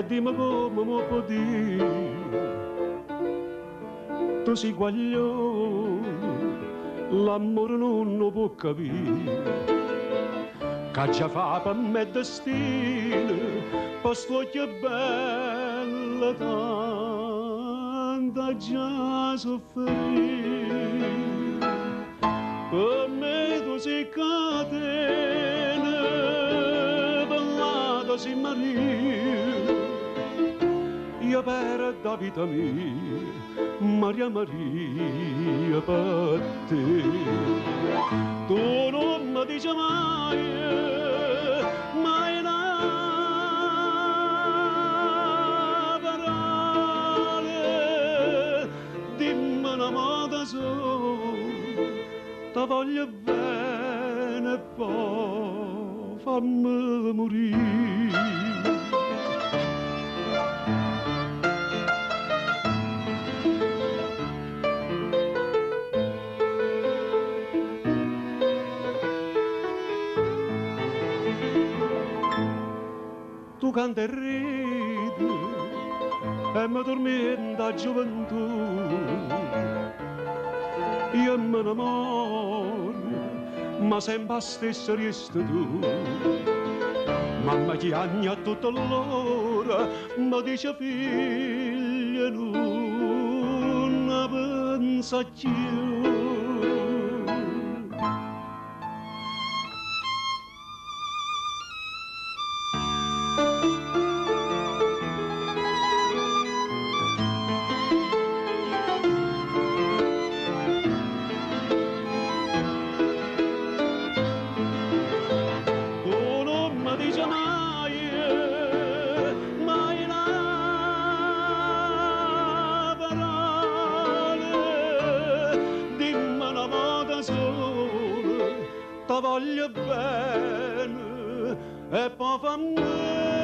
e dimmi come mi può dire tu sei guaglione, l'amore non lo può capire che già fa per me destino per sto che bella tanta già soffrire per me tu sei catena ballata si Maria io per da vita mia Maria Maria per te tu non mi dici mai mai una parola dimmi una moda sola ti voglio bene e poi fammi morire tu canta e ridi e mi tormenta gioventù io me ne amoro ma sempre stesso resti tu mamma chiagna a tutta l'ora mi dice figlia non ne pensa più ti voglio bene e poi fammi